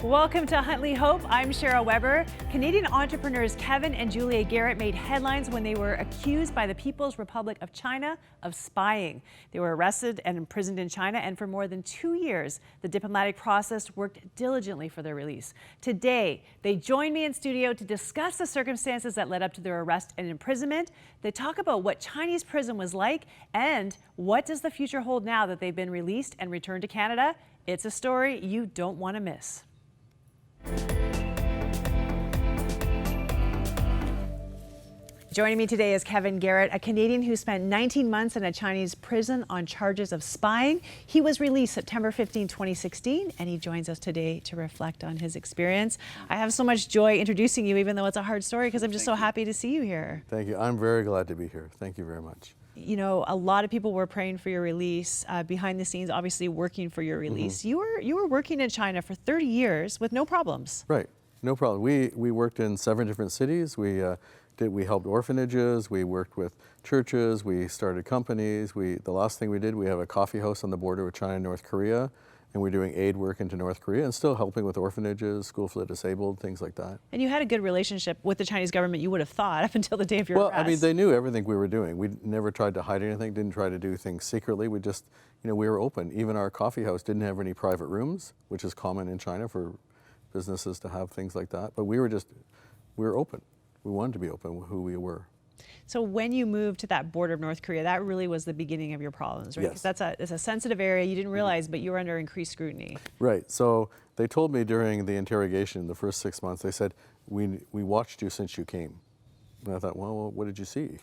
Welcome to Huntley Hope. I'm Cheryl Weber. Canadian entrepreneurs Kevin and Julia Garratt made headlines when they were accused by the People's Republic of China of spying. They were arrested and imprisoned in China, and for more than 2 years, the diplomatic process worked diligently for their release. Today, they join me in studio to discuss the circumstances that led up to their arrest and imprisonment. They talk about what Chinese prison was like and what does the future hold now that they've been released and returned to Canada. It's a story you don't want to miss. Joining me today is Kevin Garratt, a Canadian who spent 19 months in a Chinese prison on charges of spying. He was released September 15, 2016, and he joins us today to reflect on his experience. I have so much joy introducing you, even though it's a hard story, because I'm just so happy to see you here. Thank you. I'm very glad to be here. Thank you very much. You know, a lot of people were praying for your release, behind the scenes, obviously working for your release. You were working in China for 30 years with no problems. Right, no problem. We worked in 7 different cities. We helped orphanages. We worked with churches. We started companies. The last thing we did, we have a coffee house on the border with China and North Korea, and we're doing aid work into North Korea and still helping with orphanages, school for the disabled, things like that. And you had a good relationship with the Chinese government, you would have thought, up until the day of your arrest. Well, I mean, they knew everything we were doing. We never tried to hide anything, didn't try to do things secretly. We just, we were open. Even our coffee house didn't have any private rooms, which is common in China for businesses to have things like that. But we were open. We wanted to be open with who we were. So when you moved to that border of North Korea, that really was the beginning of your problems, right? Yes. Because it's a sensitive area, you didn't realize, but you were under increased scrutiny. Right. So they told me during the interrogation, the first 6 months, they said, we watched you since you came. And I thought, well, what did you see?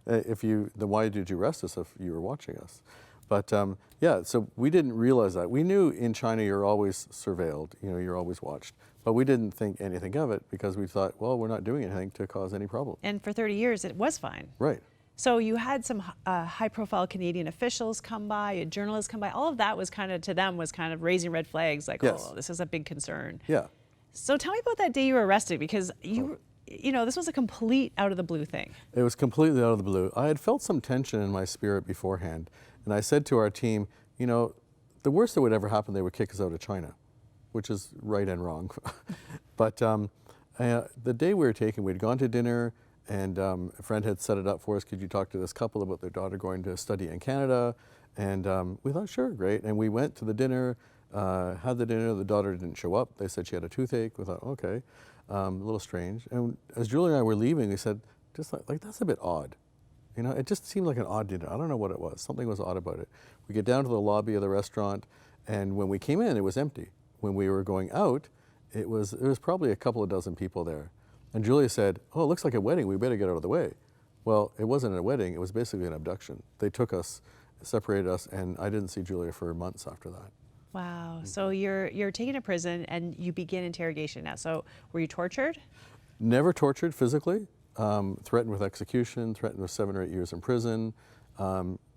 Then why did you arrest us if you were watching us? But yeah, so we didn't realize that. We knew in China you're always surveilled, you're always watched. But we didn't think anything of it because we thought, well, we're not doing anything to cause any problem. And for 30 years, it was fine. Right. So you had some high-profile Canadian officials come by, journalists come by. All of that was kind of raising red flags, like, yes. Oh, this is a big concern. Yeah. So tell me about that day you were arrested, because this was a complete out-of-the-blue thing. It was completely out of the blue. I had felt some tension in my spirit beforehand, and I said to our team, the worst that would ever happen, they would kick us out of China, which is right and wrong. But the day we were taken, we'd gone to dinner, and a friend had set it up for us. Could you talk to this couple about their daughter going to study in Canada? And we thought, sure, great. And we went to the dinner, had the dinner. The daughter didn't show up. They said she had a toothache. We thought, okay, a little strange. And as Julia and I were leaving, we said, just like that's a bit odd. It just seemed like an odd dinner. I don't know what it was. Something was odd about it. We get down to the lobby of the restaurant, and when we came in, it was empty. When we were going out, there was probably a couple of dozen people there. And Julia said, oh, it looks like a wedding. We better get out of the way. Well, it wasn't a wedding. It was basically an abduction. They took us, separated us, and I didn't see Julia for months after that. Wow. So you're taken to prison and you begin interrogation now. So were you tortured? Never tortured physically. Threatened with execution, threatened with 7 or 8 years in prison.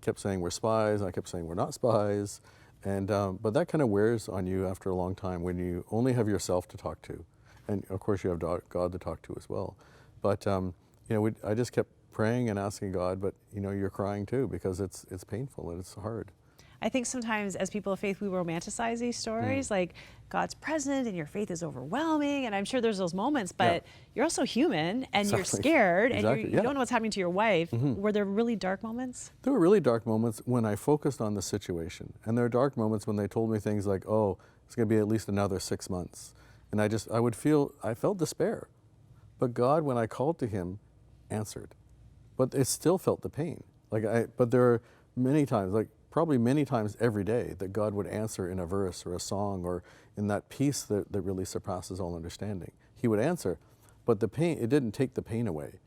Kept saying we're spies. I kept saying we're not spies. And but that kind of wears on you after a long time when you only have yourself to talk to, and of course you have God to talk to as well. But I just kept praying and asking God, but you're crying too because it's painful and it's hard. I think sometimes as people of faith we romanticize these stories, like God's present and your faith is overwhelming, and I'm sure there's those moments, but you're also human and exactly. You're scared exactly. and you don't know what's happening to your wife. Were there really dark moments? There were really dark moments when I focused on the situation, and there are dark moments when they told me things like, oh, it's going to be at least another 6 months, and I felt despair, but God, when I called to Him, answered, but it still felt the pain. But there are many times, probably many times every day, that God would answer in a verse or a song or in that peace that really surpasses all understanding. He would answer, but the pain, it didn't take the pain away.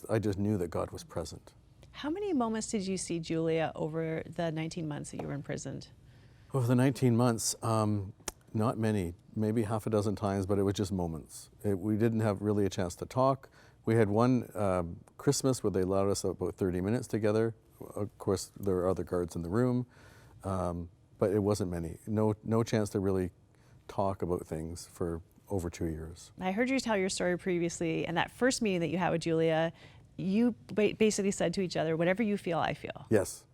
I just knew that God was present. How many moments did you see Julia over the 19 months that you were imprisoned? Over the 19 months, not many, maybe half a dozen times, but it was just moments. We didn't have really a chance to talk. We had one Christmas where they allowed us about 30 minutes together. Of course, there were other guards in the room, but it wasn't many. No chance to really talk about things for over 2 years. I heard you tell your story previously, and that first meeting that you had with Julia, you basically said to each other, whatever you feel, I feel. Yes,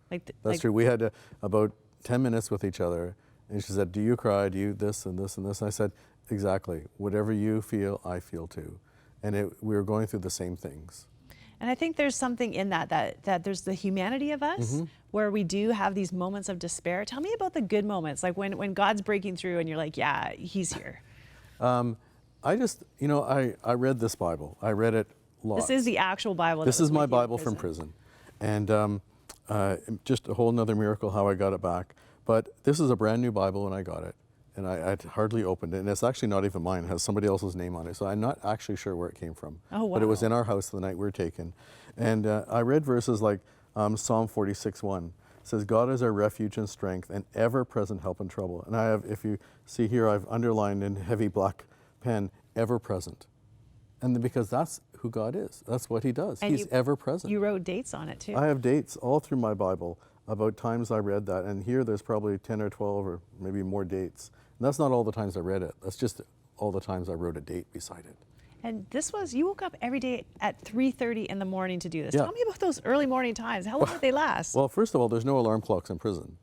that's true. We had about 10 minutes with each other, And she said, do you cry? Do you this and this and this? And I said, exactly. Whatever you feel, I feel too. And we were going through the same things. And I think there's something in that there's the humanity of us where we do have these moments of despair. Tell me about the good moments, like when God's breaking through and you're like, yeah, he's here. I just, I read this Bible. I read it lots. This is the actual Bible. This is my Bible from prison. And just a whole nother miracle how I got it back. But this is a brand new Bible when I got it. And I'd hardly opened it. And it's actually not even mine. It has somebody else's name on it. So I'm not actually sure where it came from. Oh, wow. But it was in our house the night we were taken. And I read verses like Psalm 46:1. It says, God is our refuge and strength and ever-present help in trouble. And I have, if you see here, I've underlined in heavy black pen, ever-present. And because that's who God is. That's what he does. And he's ever-present. You wrote dates on it too. I have dates all through my Bible about times I read that. And here there's probably 10 or 12 or maybe more dates. And that's not all the times I read it. That's just all the times I wrote a date beside it. And this was, you woke up every day at 3:30 in the morning to do this. Yeah. Tell me about those early morning times. How long did they last? Well, first of all, there's no alarm clocks in prison.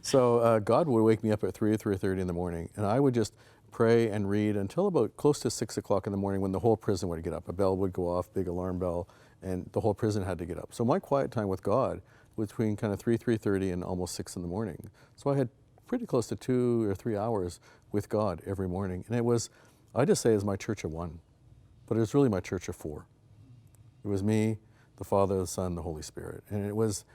So God would wake me up at 3:30 in the morning, and I would just pray and read until about close to 6 o'clock in the morning when the whole prison would get up. A bell would go off, big alarm bell, and the whole prison had to get up. So my quiet time with God was between kind of 3:30 and almost 6 in the morning. So I had pretty close to 2 or 3 hours with God every morning. And it was, I just say, it's my church of one, but it was really my church of four. It was me, the Father, the Son, the Holy Spirit. And it was,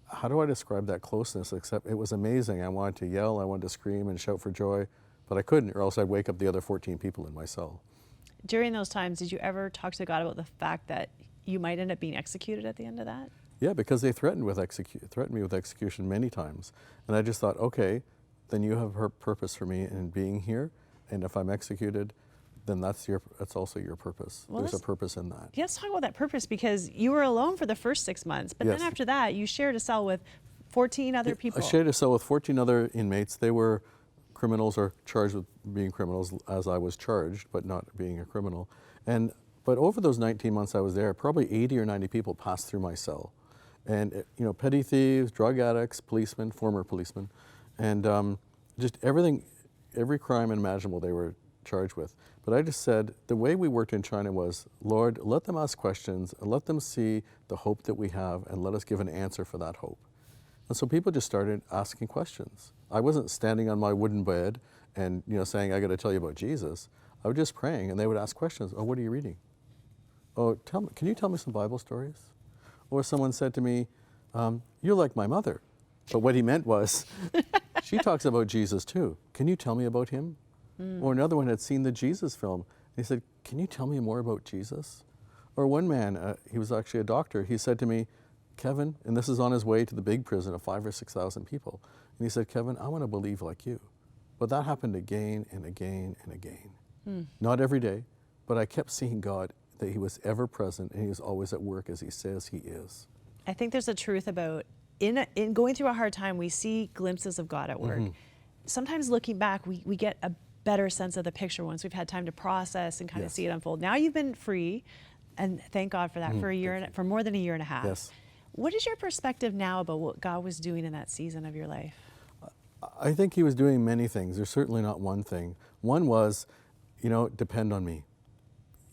how do I describe that closeness, except it was amazing. I wanted to yell, I wanted to scream and shout for joy, but I couldn't, or else I'd wake up the other 14 people in my cell. During those times, did you ever talk to God about the fact that you might end up being executed at the end of that? Yeah, because they threatened me with execution many times. And I just thought, okay, then you have purpose for me in being here. And if I'm executed, then that's also your purpose. Well, there's a purpose in that. Let's talk about that purpose, because you were alone for the first 6 months, but Yes. then after that, you shared a cell with 14 other people. I shared a cell with 14 other inmates. They were criminals or charged with being criminals as I was charged, but not being a criminal. But over those 19 months I was there, probably 80 or 90 people passed through my cell. And petty thieves, drug addicts, policemen, former policemen, and just everything, every crime imaginable they were charged with. But I just said, the way we worked in China was, Lord, let them ask questions, and let them see the hope that we have, and let us give an answer for that hope. And so people just started asking questions. I wasn't standing on my wooden bed and saying, I got to tell you about Jesus. I was just praying, and they would ask questions. Oh, what are you reading? Oh, can you tell me some Bible stories? Or someone said to me, you're like my mother. But what he meant was, she talks about Jesus too. Can you tell me about him? Or another one had seen the Jesus film. He said, can you tell me more about Jesus? Or one man, he was actually a doctor, he said to me, Kevin, and this is on his way to the big prison of 5,000 or 6,000 people. And he said, Kevin, I want to believe like you. But that happened again and again and again. Not every day, but I kept seeing God, that he was ever present and he was always at work as he says he is. I think there's a truth about, in going through a hard time, we see glimpses of God at work. Sometimes looking back, we get a better sense of the picture once we've had time to process and kind of see it unfold. Now you've been free, and thank God for that, for more than a year and a half. Yes. What is your perspective now about what God was doing in that season of your life? I think he was doing many things. There's certainly not one thing. One was, depend on me.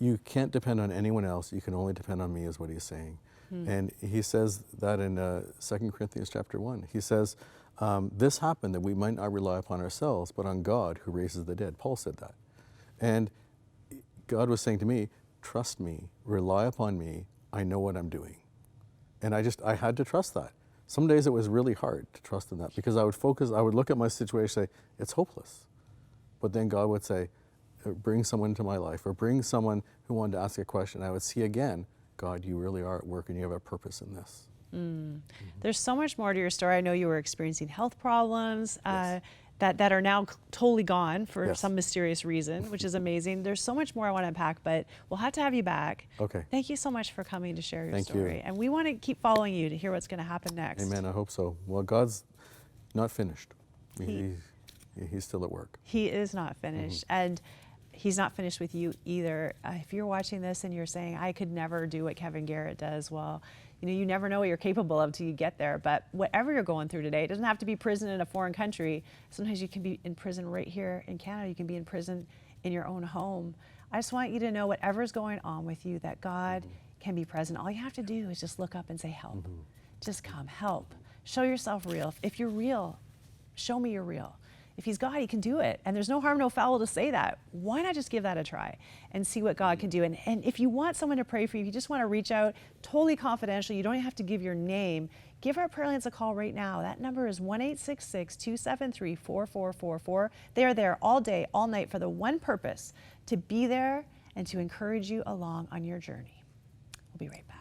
You can't depend on anyone else. You can only depend on me, is what he's saying. And he says that in 2 Corinthians chapter 1. He says, this happened that we might not rely upon ourselves, but on God who raises the dead. Paul said that. And God was saying to me, trust me, rely upon me. I know what I'm doing. And I had to trust that. Some days it was really hard to trust in that, because I would look at my situation and say, it's hopeless. But then God would say, bring someone into my life, or bring someone who wanted to ask a question. I would see again, God, you really are at work and you have a purpose in this. There's so much more to your story. I know you were experiencing health problems that are now totally gone for some mysterious reason, which is amazing. There's so much more I want to unpack, but we'll have to have you back. Okay. Thank you so much for coming to share your Thank story. you. And we want to keep following you to hear what's going to happen next. Amen, I hope so. Well, God's not finished. He's still at work. He is not finished. And He's not finished with you either. If you're watching this and you're saying, I could never do what Kevin Garratt does, well, you never know what you're capable of till you get there. But whatever you're going through today, it doesn't have to be prison in a foreign country. Sometimes you can be in prison right here in Canada. You can be in prison in your own home. I just want you to know whatever's going on with you, that God can be present. All you have to do is just look up and say, help. Just come, help. Show yourself real. If you're real, show me you're real. If he's God, he can do it. And there's no harm, no foul to say that. Why not just give that a try and see what God can do? And if you want someone to pray for you, if you just want to reach out, totally confidential, you don't even have to give your name, give our prayer lines a call right now. That number is 1-866-273-4444. They are there all day, all night for the one purpose, to be there and to encourage you along on your journey. We'll be right back.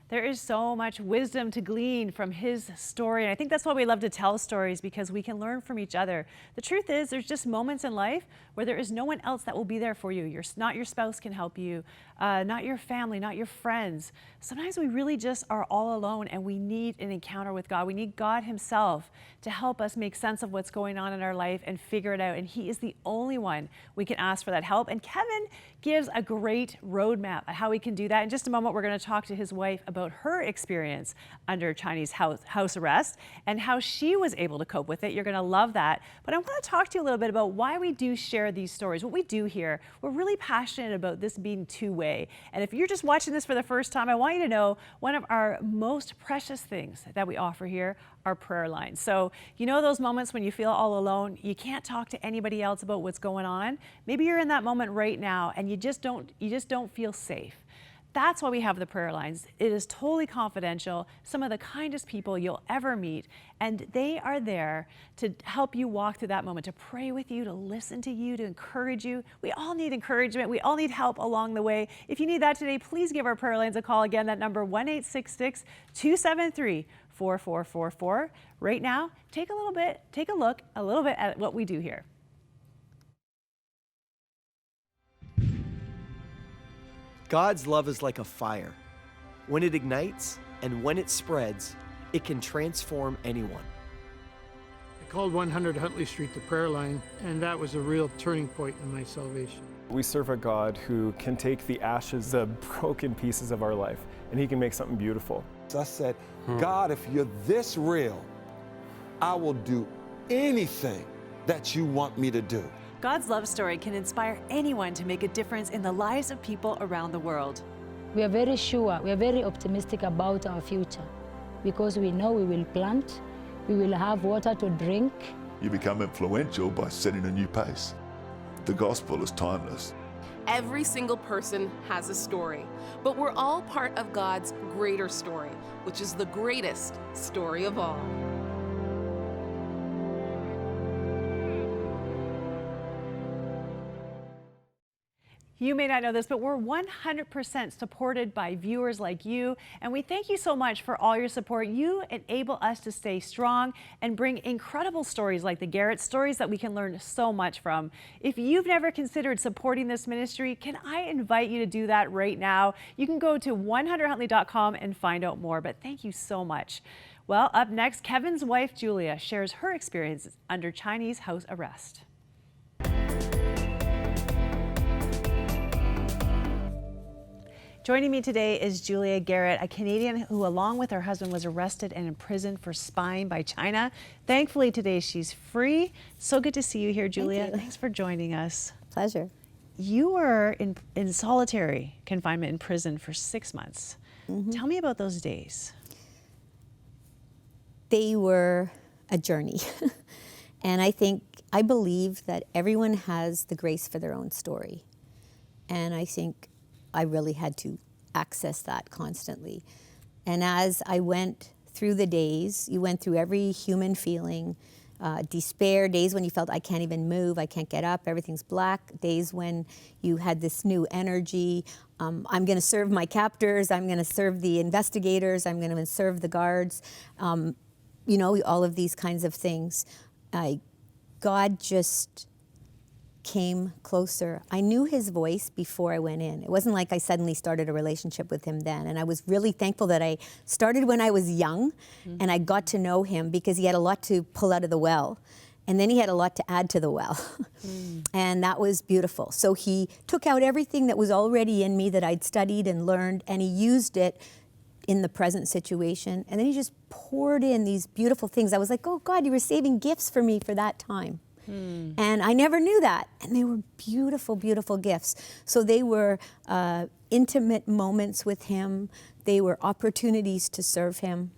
There is so much wisdom to glean from his story. And I think that's why we love to tell stories, because we can learn from each other. The truth is, there's just moments in life where there is no one else that will be there for you. Not your spouse can help you, not your family, not your friends. Sometimes we really just are all alone, and we need an encounter with God. We need God himself to help us make sense of what's going on in our life and figure it out. And he is the only one we can ask for that help. And Kevin gives a great roadmap on how we can do that. In just a moment, we're going to talk to his wife about her experience under Chinese house arrest and how she was able to cope with it. You're going to love that. But I want to talk to you a little bit about why we do share these stories. What we do here, we're really passionate about this being two-way. And if you're just watching this for the first time, I want you to know one of our most precious things that we offer here are prayer lines. So those moments when you feel all alone, you can't talk to anybody else about what's going on. Maybe you're in that moment right now and you just don't feel safe. That's why we have the prayer lines. It is totally confidential. Some of the kindest people you'll ever meet, and they are there to help you walk through that moment, to pray with you, to listen to you, to encourage you. We all need encouragement. We all need help along the way. If you need that today, please give our prayer lines a call. Again, that number 1-866-273-4444. Right now, take a look a little bit at what we do here. God's love is like a fire. When it ignites and when it spreads, it can transform anyone. I called 100 Huntley Street the prayer line, and that was a real turning point in my salvation. We serve a God who can take the ashes, the broken pieces of our life, and he can make something beautiful. So I said, God, if you're this real, I will do anything that you want me to do. God's love story can inspire anyone to make a difference in the lives of people around the world. We are very sure, we are very optimistic about our future, because we know we will plant, we will have water to drink. You become influential by setting a new pace. The gospel is timeless. Every single person has a story, but we're all part of God's greater story, which is the greatest story of all. You may not know this, but we're 100% supported by viewers like you, and we thank you so much for all your support. You enable us to stay strong and bring incredible stories like the Garrett stories that we can learn so much from. If you've never considered supporting this ministry, can I invite you to do that right now? You can go to 100huntley.com and find out more, but thank you so much. Well, up next, Kevin's wife, Julia, shares her experiences under Chinese house arrest. Joining me today is Julia Garratt, a Canadian who, along with her husband, was arrested and imprisoned for spying by China. Thankfully, today she's free. So good to see you here, Julia. Thank you. Thanks for joining us. Pleasure. You were in solitary confinement in prison for 6 months. Tell me about those days. They were a journey. And I believe that everyone has the grace for their own story. And I think I really had to access that constantly. And as I went through the days, you went through every human feeling, despair, days when you felt I can't even move, I can't get up, everything's black, days when you had this new energy, I'm gonna serve my captors, I'm gonna serve the investigators, I'm gonna serve the guards, all of these kinds of things. God just came closer. I knew his voice before I went in. It wasn't like I suddenly started a relationship with him then. And I was really thankful that I started when I was young and I got to know him because he had a lot to pull out of the well. And then he had a lot to add to the well. And that was beautiful. So he took out everything that was already in me that I'd studied and learned, and he used it in the present situation. And then he just poured in these beautiful things. I was like, oh God, you were saving gifts for me for that time. And I never knew that. And they were beautiful, beautiful gifts. So they were intimate moments with him. They were opportunities to serve him.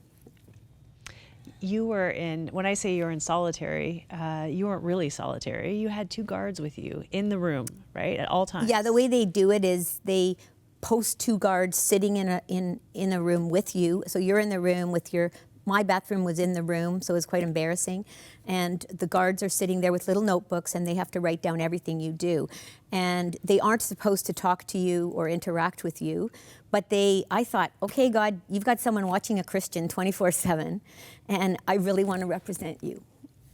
You were in, when I say you were in solitary, you weren't really solitary. You had 2 guards with you in the room, right, at all times. Yeah, the way they do it is they post 2 guards sitting in a room with you. So you're in the room with my bathroom was in the room, so it was quite embarrassing. And the guards are sitting there with little notebooks, and they have to write down everything you do. And they aren't supposed to talk to you or interact with you, but I thought, okay, God, you've got someone watching a Christian 24/7, and I really want to represent you.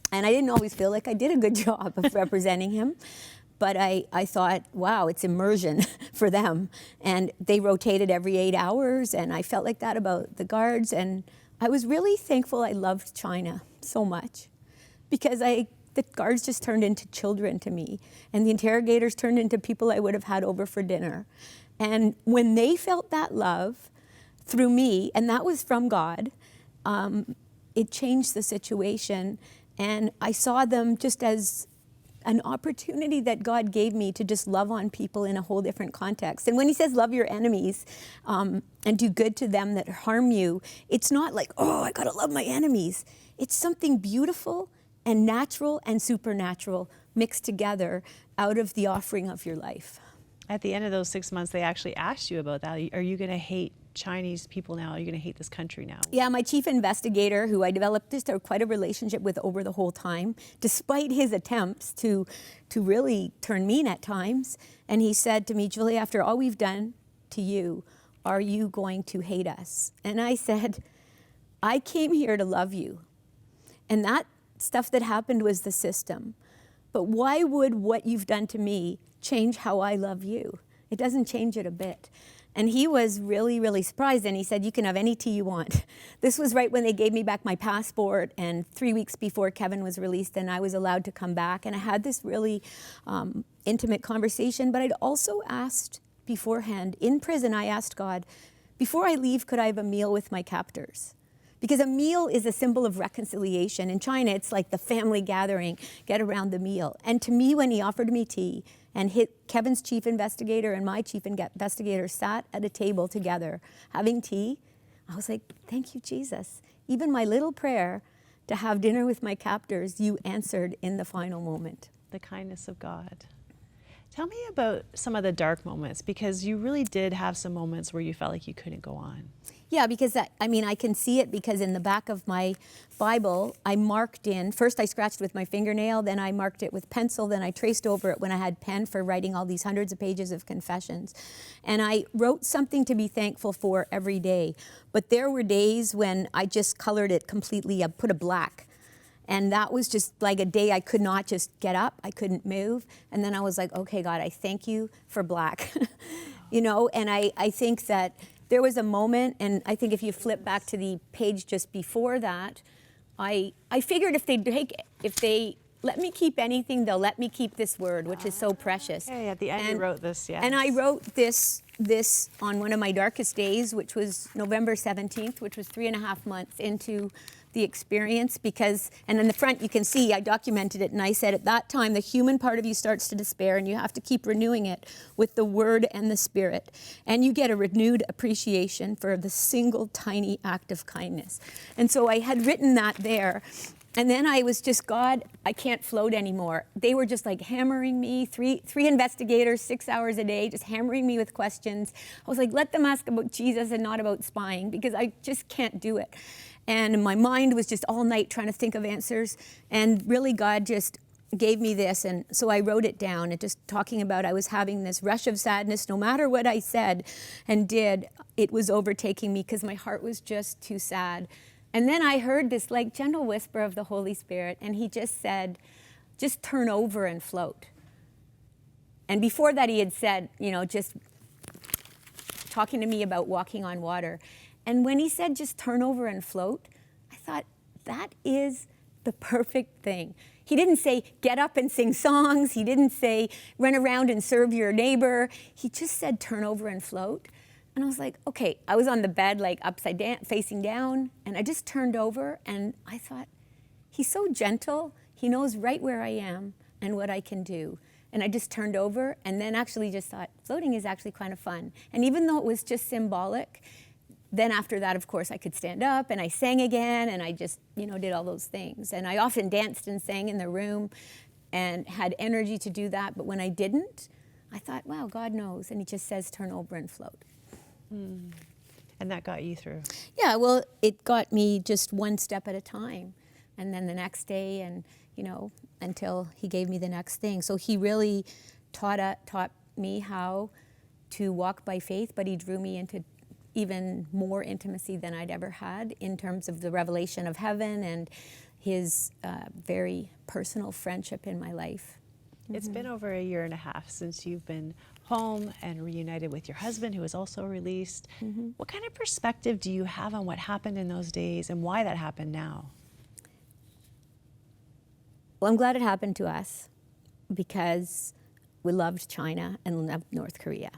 And I didn't always feel like I did a good job of representing him. But I thought, wow, it's immersion for them. And they rotated every 8 hours, and I felt like that about the guards. And I was really thankful I loved China so much because the guards just turned into children to me, and the interrogators turned into people I would have had over for dinner. And when they felt that love through me, and that was from God, it changed the situation. And I saw them just as an opportunity that God gave me to just love on people in a whole different context. And when he says love your enemies and do good to them that harm you, it's not like, oh, I gotta love my enemies. It's something beautiful and natural and supernatural mixed together out of the offering of your life. At the end of those 6 months, they actually asked you about that. Are you gonna hate Chinese people now? Are you gonna hate this country now? Yeah, my chief investigator, who I developed just quite a relationship with over the whole time, despite his attempts to really turn mean at times. And he said to me, Julia, after all we've done to you, are you going to hate us? And I said, I came here to love you. And that stuff that happened was the system. But why would what you've done to me change how I love you? It doesn't change it a bit. And he was really, really surprised, and he said, you can have any tea you want. This was right when they gave me back my passport, and 3 weeks before Kevin was released, and I was allowed to come back. And I had this really intimate conversation, but I'd also asked beforehand, in prison, I asked God, before I leave, could I have a meal with my captors? Because a meal is a symbol of reconciliation. In China, it's like the family gathering, get around the meal. And to me, when he offered me tea, and Kevin's chief investigator and my chief investigator sat at a table together having tea, I was like, thank you, Jesus. Even my little prayer to have dinner with my captors, you answered in the final moment. The kindness of God. Tell me about some of the dark moments, because you really did have some moments where you felt like you couldn't go on. Yeah, because I can see it because in the back of my Bible, I marked in, first I scratched with my fingernail, then I marked it with pencil, then I traced over it when I had pen for writing all these hundreds of pages of confessions. And I wrote something to be thankful for every day. But there were days when I just colored it completely, I put a black. And that was just like a day I could not just get up, I couldn't move. And then I was like, okay, God, I thank you for black. You know, and I think that there was a moment, and I think if you flip back to the page just before that, I figured if they let me keep anything, they'll let me keep this word, which is so precious. Okay, at the end you wrote this, yes. And I wrote this on one of my darkest days, which was November 17th, which was 3.5 months into the experience, and in the front you can see I documented it, and I said at that time the human part of you starts to despair, and you have to keep renewing it with the word and the spirit, and you get a renewed appreciation for the single tiny act of kindness. And so I had written that there, and then I was just, God, I can't float anymore. They were just like hammering me, three investigators, 6 hours a day, just hammering me with questions. I was like, let them ask about Jesus and not about spying, because I just can't do it. And my mind was just all night trying to think of answers. And really God just gave me this. And so I wrote it down, and just talking about I was having this rush of sadness. No matter what I said and did, it was overtaking me because my heart was just too sad. And then I heard this like gentle whisper of the Holy Spirit. And he just said, just turn over and float. And before that, he had said, just talking to me about walking on water. And when he said just turn over and float, I thought, that is the perfect thing. He didn't say get up and sing songs. He didn't say run around and serve your neighbor. He just said turn over and float. And I was like, okay, I was on the bed like upside down, facing down, and I just turned over and I thought, he's so gentle. He knows right where I am and what I can do. And I just turned over and then actually just thought, floating is actually kind of fun. And even though it was just symbolic, then after that, of course, I could stand up and I sang again and I just, did all those things. And I often danced and sang in the room and had energy to do that. But when I didn't, I thought, wow, God knows. And he just says, turn over and float. And that got you through? Yeah, well, it got me just one step at a time. And then the next day and, until he gave me the next thing. So he really taught me how to walk by faith, but he drew me into even more intimacy than I'd ever had in terms of the revelation of heaven and his very personal friendship in my life. It's been over a year and a half since you've been home and reunited with your husband, who was also released. What kind of perspective do you have on what happened in those days and why that happened now? Well, I'm glad it happened to us because we loved China and loved North Korea.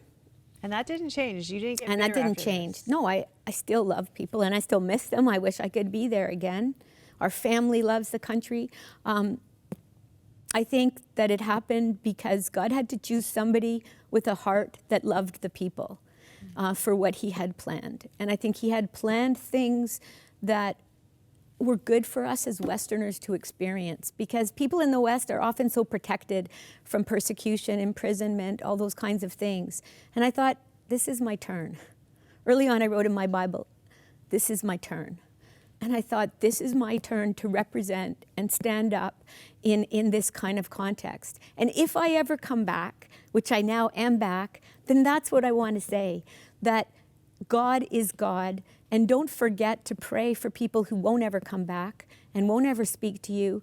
And that didn't change. You didn't get And that bitter didn't after change. this. No, I still love people and I still miss them. I wish I could be there again. Our family loves the country. I think that it happened because God had to choose somebody with a heart that loved the people for what he had planned. And I think he had planned things that were good for us as Westerners to experience, because people in the West are often so protected from persecution, imprisonment, all those kinds of things. And I thought, this is my turn. Early on, I wrote in my Bible, this is my turn. And I thought, this is my turn to represent and stand up in this kind of context. And if I ever come back, which I now am back, then that's what I want to say, that God is God. And don't forget to pray for people who won't ever come back and won't ever speak to you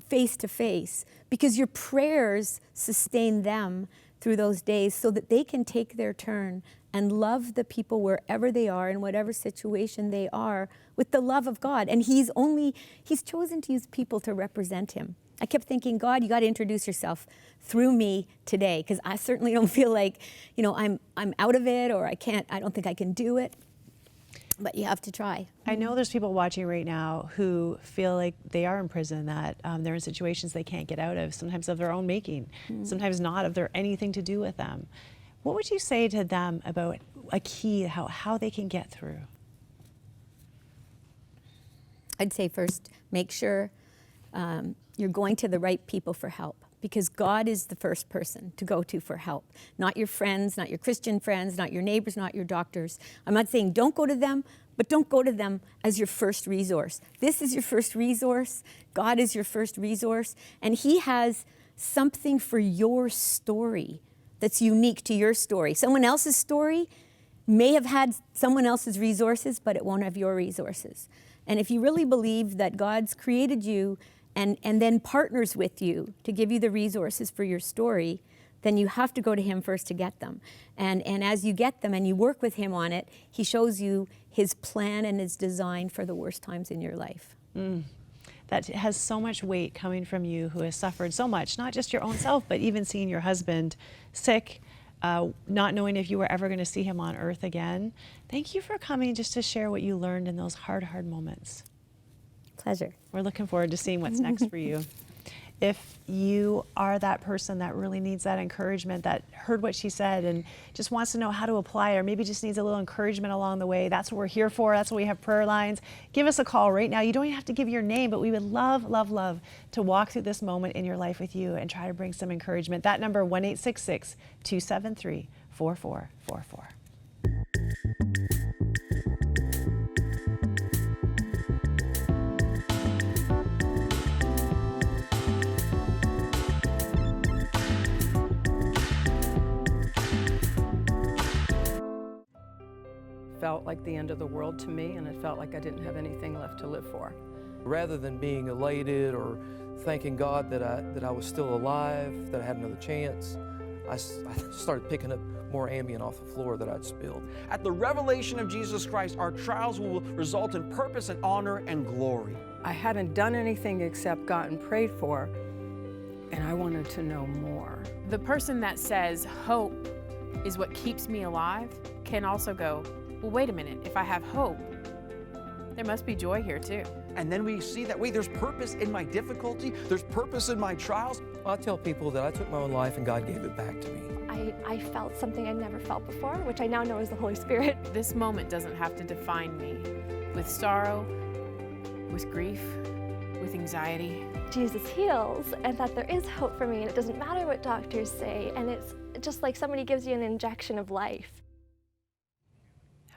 face to face, because your prayers sustain them through those days so that they can take their turn and love the people wherever they are, in whatever situation they are, with the love of God. And he's chosen to use people to represent him. I kept thinking, God, you got to introduce yourself through me today, because I certainly don't feel like, I'm out of it, or I don't think I can do it. But you have to try. I know there's people watching right now who feel like they are in prison, that they're in situations they can't get out of, sometimes of their own making, sometimes not of their anything to do with them. What would you say to them about a key, how they can get through? I'd say first, make sure you're going to the right people for help, because God is the first person to go to for help. Not your friends, not your Christian friends, not your neighbors, not your doctors. I'm not saying don't go to them, but don't go to them as your first resource. This is your first resource. God is your first resource. And he has something for your story that's unique to your story. Someone else's story may have had someone else's resources, but it won't have your resources. And if you really believe that God's created you and then partners with you to give you the resources for your story, then you have to go to him first to get them. And as you get them and you work with him on it, he shows you his plan and his design for the worst times in your life. That has so much weight coming from you, who has suffered so much, not just your own self, but even seeing your husband sick, not knowing if you were ever going to see him on earth again. Thank you for coming just to share what you learned in those hard moments. Pleasure. We're looking forward to seeing what's next for you. If you are that person that really needs that encouragement, that heard what she said and just wants to know how to apply, or maybe just needs a little encouragement along the way, that's what we're here for. That's why we have prayer lines. Give us a call right now. You don't even have to give your name, but we would love to walk through this moment in your life with you and try to bring some encouragement. That number, 1-866-273-4444. Felt like the end of the world to me, and it felt like I didn't have anything left to live for. Rather than being elated or thanking God that I was still alive, that I had another chance, I started picking up more Ambien off the floor that I'd spilled. At the revelation of Jesus Christ, our trials will result in purpose and honor and glory. I hadn't done anything except gotten prayed for, and I wanted to know more. The person that says hope is what keeps me alive can also go, well, wait a minute, if I have hope, there must be joy here too. And then we see that, wait, there's purpose in my difficulty, there's purpose in my trials. I tell people that I took my own life and God gave it back to me. I felt something I'd never felt before, which I now know is the Holy Spirit. This moment doesn't have to define me. With sorrow, with grief, with anxiety. Jesus heals, and that there is hope for me, and it doesn't matter what doctors say, and it's just like somebody gives you an injection of life.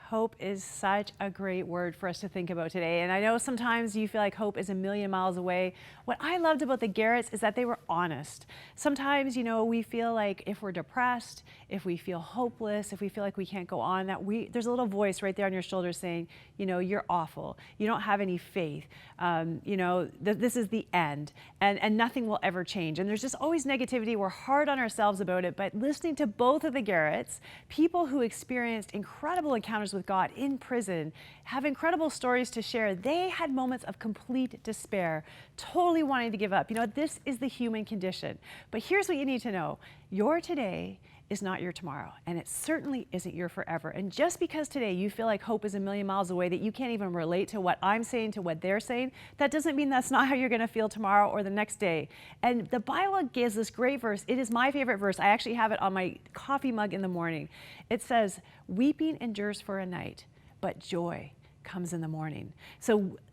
Hope is such a great word for us to think about today. And I know sometimes you feel like hope is a million miles away. What I loved about the Garratts is that they were honest. Sometimes, you know, we feel like if we're depressed, if we feel hopeless, if we feel like we can't go on, there's a little voice right there on your shoulder saying, you know, you're awful. You don't have any faith. You know, this is the end, and nothing will ever change. And there's just always negativity. We're hard on ourselves about it. But listening to both of the Garratts, people who experienced incredible encounters with God in prison, have incredible stories to share. They had moments of complete despair, totally wanting to give up. You know, this is the human condition. But here's what you need to know. Your today is not your tomorrow, and it certainly isn't your forever. And just because today you feel like hope is a million miles away, that you can't even relate to what I'm saying, to what they're saying, that doesn't mean that's not how you're gonna feel tomorrow or the next day. And the Bible gives this great verse. It is my favorite verse. I actually have it on my coffee mug in the morning. It says, weeping endures for a night, but joy comes in the morning.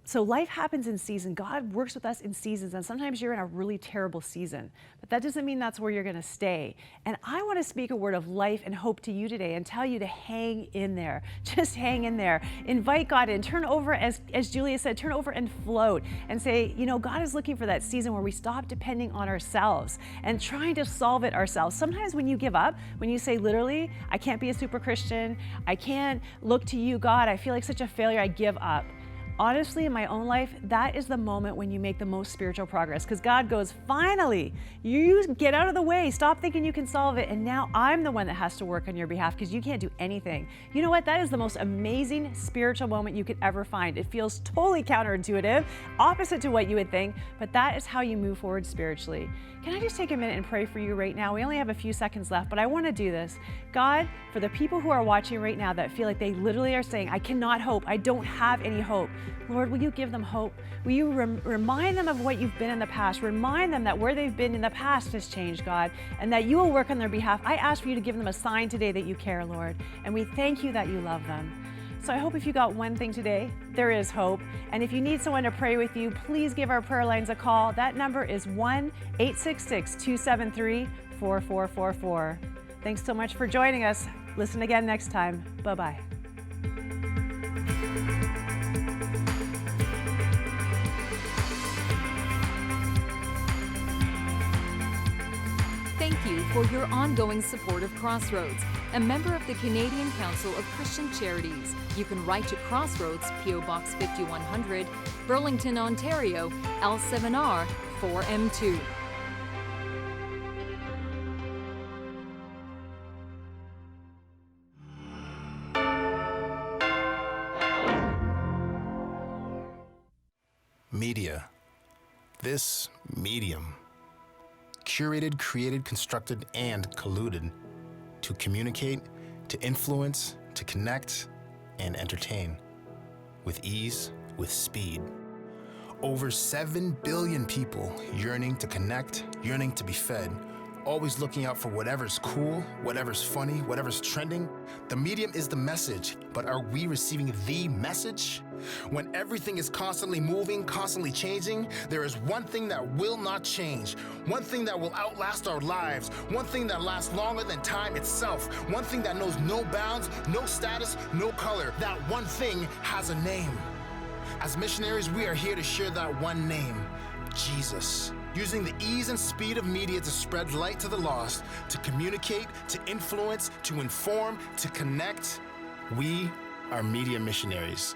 So life happens in season. God works with us in seasons, and sometimes you're in a really terrible season, but that doesn't mean that's where you're gonna stay. And I wanna speak a word of life and hope to you today and tell you to hang in there. Just hang in there. Invite God in. Turn over, as Julia said, turn over and float and say, you know, God is looking for that season where we stop depending on ourselves and trying to solve it ourselves. Sometimes when you give up, when you say literally, I can't be a super Christian, I can't look to you, God, I feel like such a failure, I give up. Honestly, in my own life, that is the moment when you make the most spiritual progress, because God goes, finally, you get out of the way, stop thinking you can solve it, and now I'm the one that has to work on your behalf because you can't do anything. You know what? That is the most amazing spiritual moment you could ever find. It feels totally counterintuitive, opposite to what you would think, but that is how you move forward spiritually. Can I just take a minute and pray for you right now? We only have a few seconds left, but I want to do this. God, for the people who are watching right now that feel like they literally are saying, I cannot hope, I don't have any hope. Lord, will you give them hope? Will you remind them of what you've been in the past? Remind them that where they've been in the past has changed, God, and that you will work on their behalf. I ask for you to give them a sign today that you care, Lord, and we thank you that you love them. So I hope if you got one thing today, there is hope. And if you need someone to pray with you, please give our prayer lines a call. That number is 1-866-273-4444. Thanks so much for joining us. Listen again next time. Bye-bye. Thank you for your ongoing support of Crossroads, a member of the Canadian Council of Christian Charities. You can write to Crossroads, P.O. Box 5100, Burlington, Ontario, L7R 4M2. Media. This medium. Curated, created, constructed, and colluded to communicate, to influence, to connect, and entertain. With ease, with speed. Over 7 billion people yearning to connect, yearning to be fed, always looking out for whatever's cool, whatever's funny, whatever's trending. The medium is the message, but are we receiving the message? When everything is constantly moving, constantly changing, there is one thing that will not change, one thing that will outlast our lives, one thing that lasts longer than time itself, one thing that knows no bounds, no status, no color. That one thing has a name. As missionaries, we are here to share that one name, Jesus. Using the ease and speed of media to spread light to the lost, to communicate, to influence, to inform, to connect. We are media missionaries.